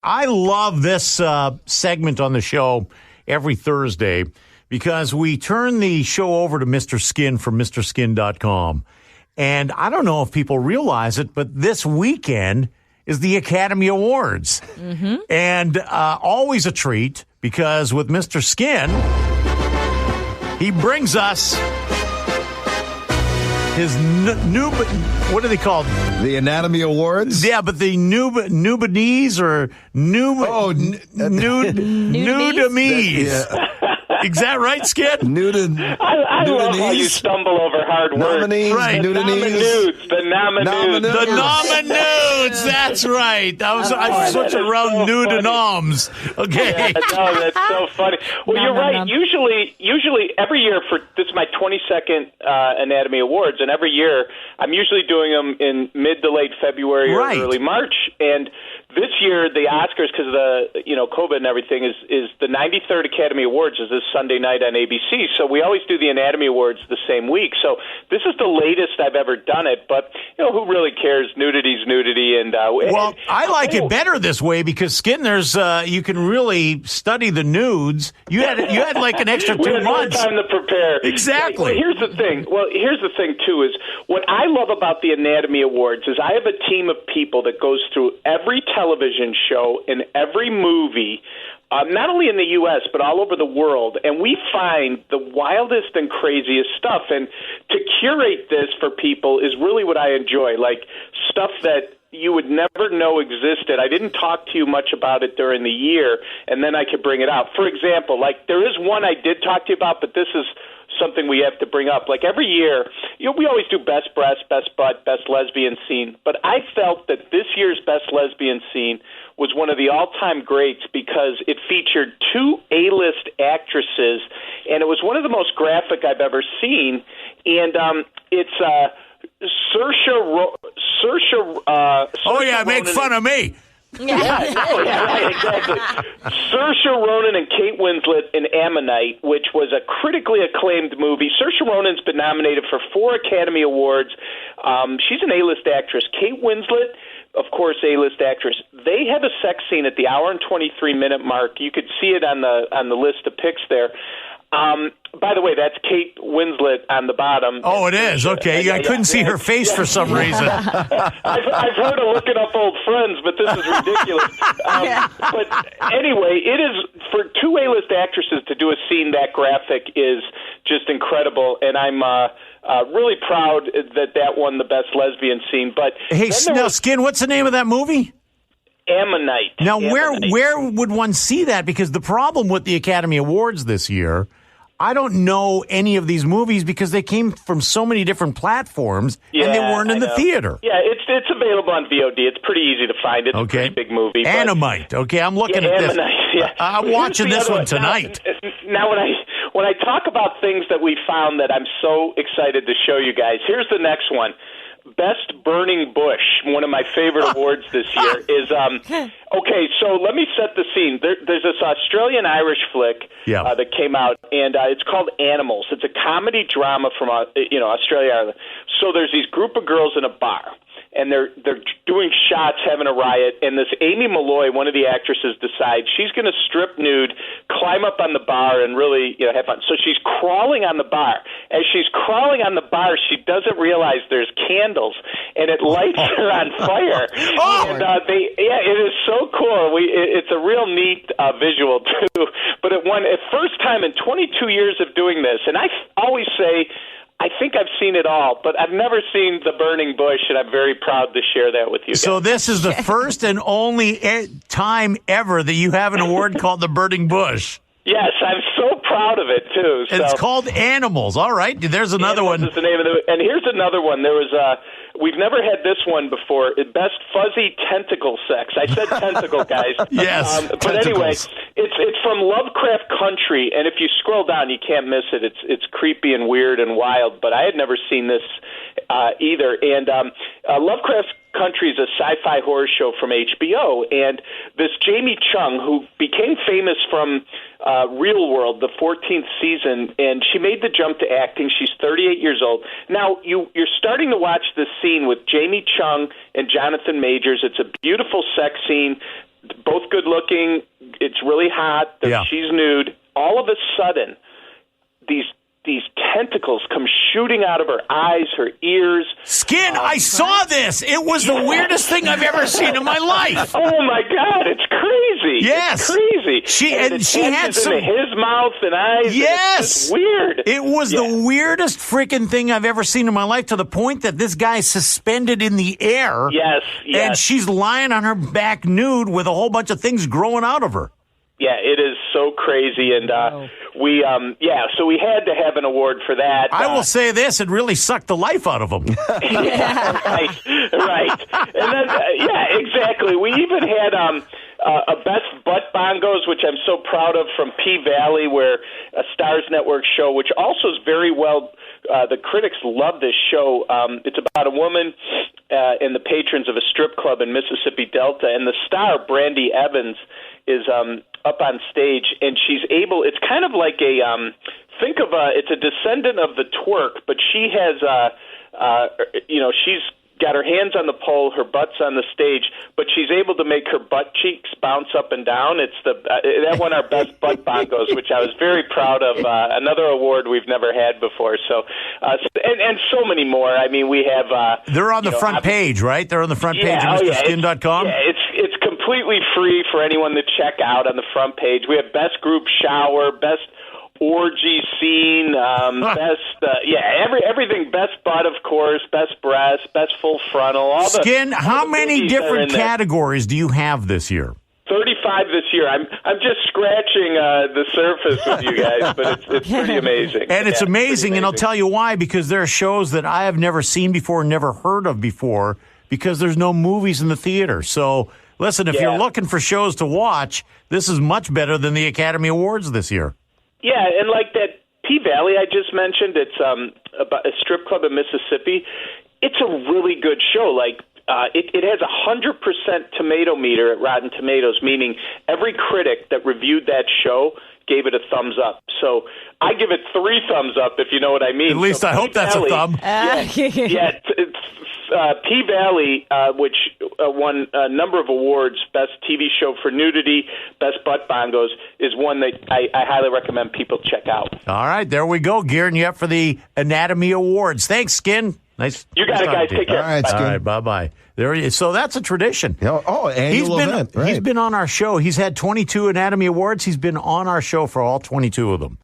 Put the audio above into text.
I love this segment on the show every Thursday because we turn the show over to Mr. Skin from MrSkin.com. And I don't know if people realize it, but this weekend is the Academy Awards. Mm-hmm. And always a treat because with Mr. Skin, he brings us his new, what are they called? The Anatomy Awards? Yeah, but the Nubanese or Nudamies? Yeah. Is that right, Skid? I love how you stumble over hard words. Nominees, right. The Nominudes. The Nominudes, that's right. I switched around so nude funny. and noms. Okay. Yeah, no, that's so funny. Well, you're right. Usually every year this is my 22nd Anatomy Awards, and every year I'm usually doing them in mid to late February or early March. And this year the Oscars, because of the COVID and everything, is the 93rd Academy Awards is this Sunday night on ABC. So we always do the Anatomy Awards the same week. So this is the latest I've ever done it. But who really cares? Nudity's nudity, and I like it better this way because Skinner's you can really study the nudes. You had like an extra 2 months. Time to prepare. Exactly. Well, here's the thing. Too is what I love about the Anatomy Awards is I have a team of people that goes through every television show and every movie. Not only in the U.S., but all over the world. And we find the wildest and craziest stuff. And to curate this for people is really what I enjoy, like stuff that you would never know existed. I didn't talk to you much about it during the year, and then I could bring it out. For example, like there is one I did talk to you about, but this is something we have to bring up. Like every year, we always do best breast, best butt, best lesbian scene. But I felt that this year's best lesbian scene was one of the all-time greats because it featured 2 A-list actresses, and it was one of the most graphic I've ever seen. And it's Saoirse make fun of me. Right, exactly. Saoirse Ronan and Kate Winslet in Ammonite, which was a critically acclaimed movie. Saoirse Ronan's been nominated for 4 Academy Awards. She's an A-list actress. Kate Winslet, of course, A-list actress. They have a sex scene at the hour and 23-minute mark. You could see it on the list of pics there. By the way, that's Kate Winslet on the bottom. Oh, it is? Okay. I couldn't see her face for some reason. I've heard of looking up old friends, but this is ridiculous. But anyway, it is, for 2 A-list actresses to do a scene that graphic is just incredible, and I'm really proud that won the best lesbian scene. But hey, Skin, what's the name of that movie? Ammonite. Now, where would one see that? Because the problem with the Academy Awards this year, I don't know any of these movies because they came from so many different platforms and they weren't in the theater. Yeah, it's available on VOD. It's pretty easy to find. It's a pretty big movie. Ammonite. Okay, I'm looking at this. Yeah. I'm watching this one tonight. Now, when I talk about things that we found that I'm so excited to show you guys, here's the next one. Best Burning Bush, one of my favorite awards this year, is okay. So let me set the scene. There's this Australian-Irish flick that came out, and it's called Animals. It's a comedy drama from Australia, Ireland. So there's these group of girls in a bar, and they're doing shots, having a riot, and this Amy Malloy, one of the actresses, decides she's going to strip nude, climb up on the bar, and really have fun. So she's crawling on the bar. As she's crawling on the bar, she doesn't realize there's candles, and it lights her on fire. And it is so cool. It's a real neat visual too. But it won first time in 22 years of doing this, and I always say, I think I've seen it all, but I've never seen The Burning Bush, and I'm very proud to share that with you guys. So this is the first and only time ever that you have an award called The Burning Bush. Yes, I'm so proud of it, too. So. It's called Animals. All right, there's another one. Is the name of and here's another one. There was we've never had this one before. Best Fuzzy Tentacle Sex. I said tentacle, guys. Yes, but anyway, it's from Lovecraft Country, and if you scroll down, you can't miss it. It's creepy and weird and wild, but I had never seen this either. And Lovecraft Country is a sci-fi horror show from HBO, and this Jamie Chung, who became famous from Real World, the 14th season, and she made the jump to acting. She's 38 years old. Now, you're starting to watch this scene with Jamie Chung and Jonathan Majors. It's a beautiful sex scene. both good looking. It's really hot. She's nude. All of a sudden, these tentacles come shooting out of her eyes, her ears. Skin, I saw this. It was the weirdest thing I've ever seen in my life. Oh my God, it's crazy. Yes. It's crazy. She had some in his mouth and eyes. Yes. It's just weird. It was the weirdest freaking thing I've ever seen in my life, to the point that this guy's suspended in the air. Yes. And she's lying on her back nude with a whole bunch of things growing out of her. Yeah, it is so crazy, and so we had to have an award for that. I will say this: it really sucked the life out of him. right. And then, exactly. We even had a Best Butt Bongos, which I'm so proud of, from P-Valley, where a Stars Network show, which also is very well. The critics love this show. It's about a woman and the patrons of a strip club in Mississippi Delta, and the star, Brandy Evans, is up on stage, and she's able. It's kind of like it's a descendant of the twerk, but she has, she's got her hands on the pole, her butt's on the stage, but she's able to make her butt cheeks bounce up and down. It's that won our Best Butt Bongos, which I was very proud of. Another award we've never had before. So, and so many more. I mean, we have. They're on the front page, right? They're on the front page of MrSkin.com. Yeah, it's completely free for anyone to check out on the front page. We have Best Group Shower, Best Orgy Scene, everything. Best Butt, of course, Best Breast, Best Full Frontal. All Skin, how many different categories do you have this year? 35 this year. I'm just scratching the surface with you guys, but it's pretty amazing. And it's amazing, and I'll tell you why, because there are shows that I have never seen before, never heard of before, because there's no movies in the theater. So, listen, if you're looking for shows to watch, this is much better than the Academy Awards this year. Yeah, and like that P-Valley I just mentioned, it's about a strip club in Mississippi. It's a really good show. Like, it has 100% tomato meter at Rotten Tomatoes, meaning every critic that reviewed that show gave it a thumbs up. So I give it 3 thumbs up, if you know what I mean. At least I hope that's a thumb. P-Valley, which won a number of awards, Best TV Show for Nudity, Best Butt Bongos, is one that I highly recommend people check out. All right, there we go, gearing you up for the Anatomy Awards. Thanks, Skin. Nice. You got it, guys. Take care. All right, Skin. All right, bye-bye. There he is. So that's a tradition. Annual event. Right. He's been on our show. He's had 22 Anatomy Awards. He's been on our show for all 22 of them.